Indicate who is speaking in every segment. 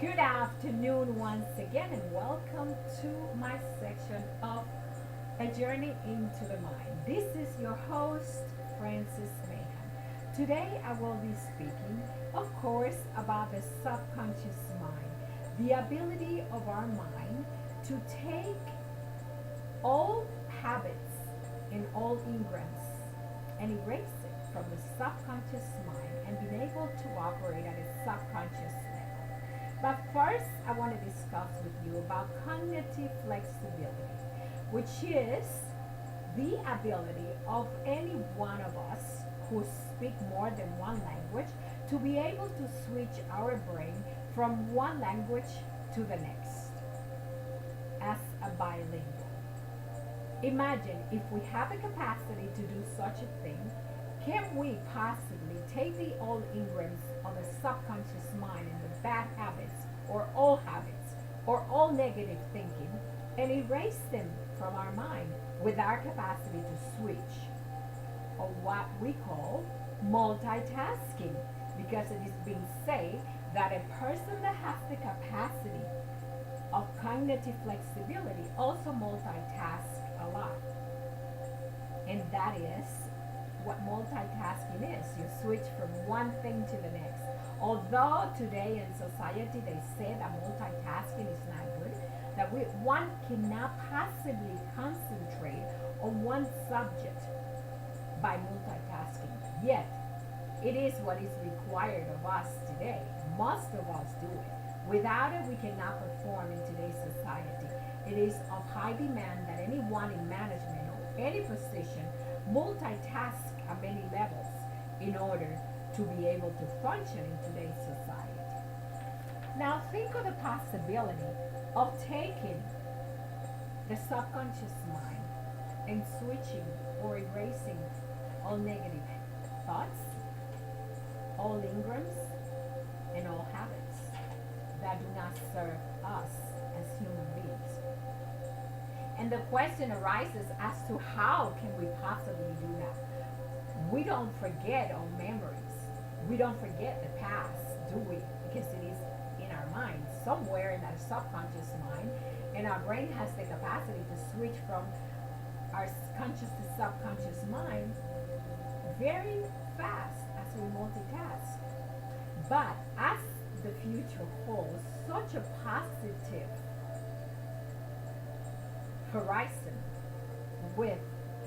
Speaker 1: Good afternoon once again, and welcome to my section of A Journey into the Mind. This is your host, Francis Mahan. Today I will be speaking, of course, about the subconscious mind, the ability of our mind to take all habits and all ingrams and erase it from the subconscious mind and being able to operate at a subconscious level. But first, I want to discuss with you about cognitive flexibility, which is the ability of any one of us who speak more than one language to be able to switch our brain from one language to the next as a bilingual. Imagine if we have the capacity to do such a thing, can we possibly take the old ingrams of the subconscious mind and the bad habits, or all negative thinking and erase them from our mind with our capacity to switch, or what we call multitasking? Because it is being said that a person that has the capacity of cognitive flexibility also multitask a lot. And that is what multitasking is. You switch from one thing to the next. Although today in society they say that multitasking is not good, that one cannot possibly concentrate on one subject by multitasking. Yet, it is what is required of us today. Most of us do it. Without it, we cannot perform in today's society. It is of high demand that anyone in management or any position multitask at many levels in order to be able to function in today's society. Now, think of the possibility of taking the subconscious mind and switching or erasing all negative thoughts, all ingrams, and all habits that do not serve us as human beings. And the question arises as to how can we possibly do that? We don't forget our memories. We don't forget the past, do we? Because it is in our mind, somewhere in our subconscious mind, and our brain has the capacity to switch from our conscious to subconscious mind very fast as we multitask. But as the future holds such a positive horizon with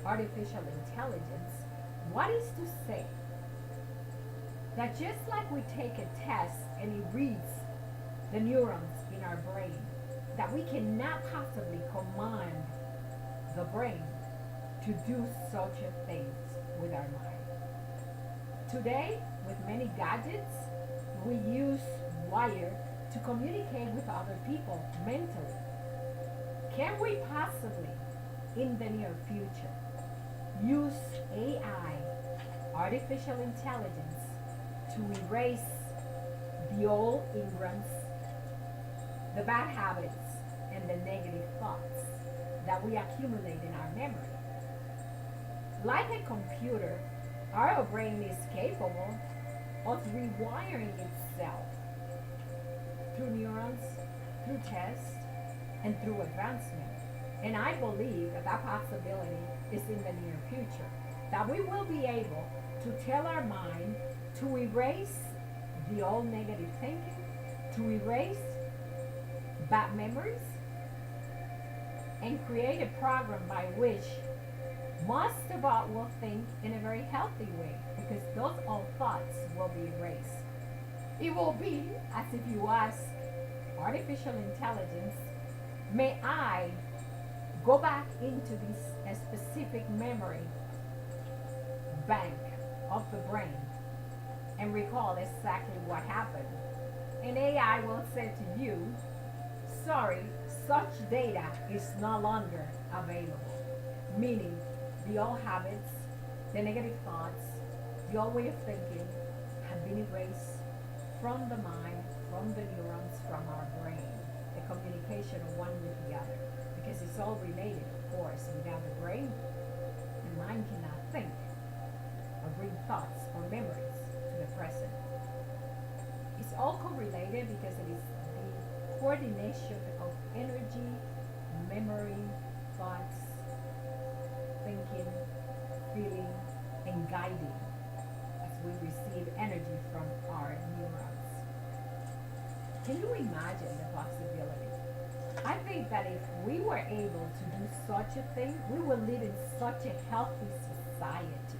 Speaker 1: artificial intelligence, what is to say that just like we take a test and it reads the neurons in our brain, that we cannot possibly command the brain to do such a things with our mind. Today, with many gadgets, we use wire to communicate with other people mentally. Can we possibly, in the near future, use AI, artificial intelligence, to erase the old ingrams, the bad habits, and the negative thoughts that we accumulate in our memory? Like a computer, our brain is capable of rewiring itself through neurons, through tests, and through advancement. And I believe that that possibility is in the near future. That we will be able to tell our mind to erase the old negative thinking, to erase bad memories, and create a program by which most of us will think in a very healthy way, because those old thoughts will be erased. It will be as if you ask artificial intelligence, may I go back into this specific memory bank of the brain and recall exactly what happened? And AI will say to you, sorry, such data is no longer available. Meaning, the old habits, the negative thoughts, the old way of thinking have been erased from the mind, from the neurons, from our brain. The communication of one with the other. Because it's all related, of course. Without the brain, the mind cannot think or bring thoughts or memories to the present. It's all correlated because it is the coordination of energy, memory, thoughts, thinking, feeling, and guiding as we receive energy from our neurons. Can you imagine the possibility? I think that if we were able to do such a thing, we would live in such a healthy society.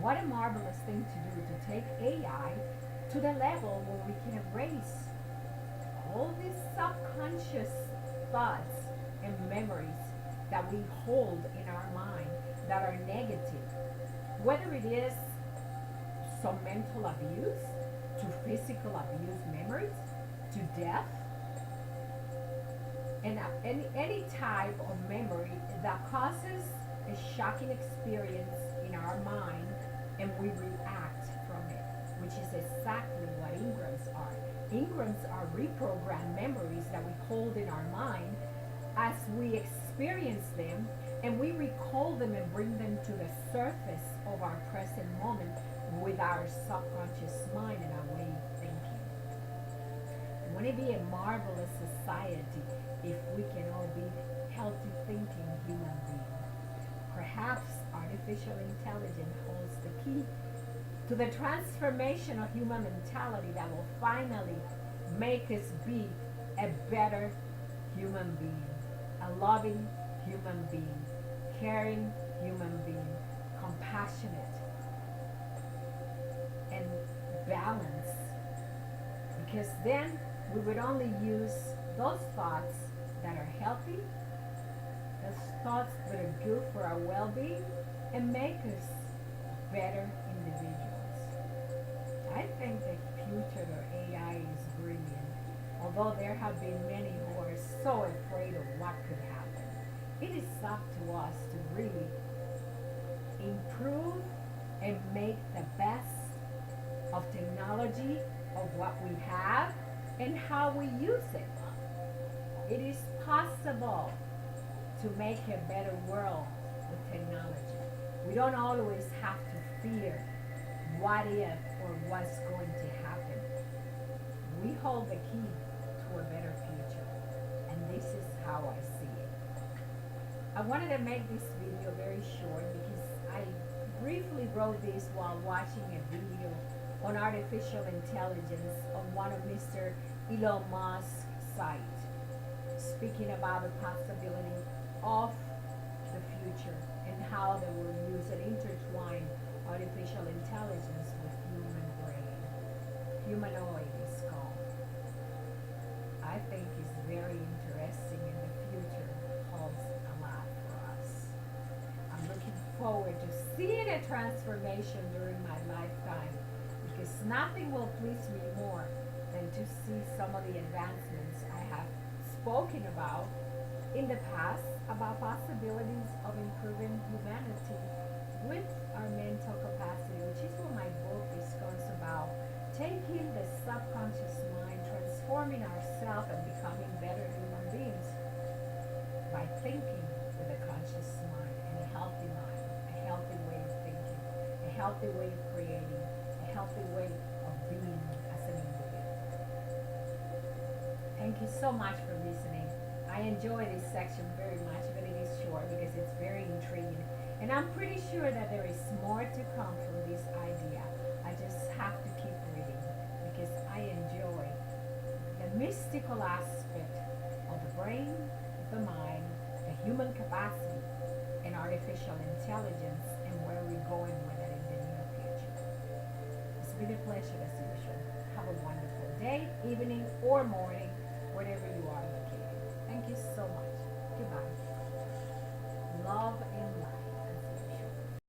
Speaker 1: What a marvelous thing to do to take AI to the level where we can erase all these subconscious thoughts and memories that we hold in our mind that are negative. Whether it is some mental abuse, to physical abuse memories, to death, and any type of memory that causes a shocking experience in our mind and we react from it, which is exactly what engrams are. Engrams are reprogrammed memories that we hold in our mind as we experience them, and we recall them and bring them to the surface of our present moment with our subconscious mind and our way of thinking. Wouldn't it be a marvelous society if we can all be healthy thinking human beings? Perhaps artificial intelligence holds the key to the transformation of human mentality that will finally make us be a better human being, a loving human being, caring human being, compassionate and balanced. Because then we would only use those thoughts that are healthy, those thoughts that are good for our well-being, and make us better individuals. I think the future of AI is brilliant, although there have been many who are so afraid of what could happen. It is up to us to really improve and make the best of technology, of what we have, and how we use it. It is possible to make a better world with technology. We don't always have to fear what if or what's going to happen. We hold the key to a better future, and this is how I see it. I wanted to make this video very short because I briefly wrote this while watching a video on artificial intelligence on one of Mr. Elon Musk's site, speaking about the possibility of the future and how they will use and intertwine artificial intelligence with human brain. Humanoid is called. I think is very interesting and the future holds a lot for us. I'm looking forward to seeing a transformation during my lifetime because nothing will please me more than to see some of the advancements I have spoken about in the past about possibilities of improving humanity with our mental capacity, which is what my book discusses about, taking the subconscious mind, transforming ourselves and becoming better human beings by thinking with a conscious mind and a healthy mind, a healthy way of thinking, a healthy way of creating, a healthy way of being as an individual. Thank you so much for listening. I enjoy this section very much, but it is short because it's very intriguing. And I'm pretty sure that there is more to come from this idea. I just have to keep reading because I enjoy the mystical aspect of the brain, the mind, the human capacity, and artificial intelligence, and where we're going with it in the near future. It's been a pleasure as usual. Have a wonderful day, evening, or morning, wherever you are located.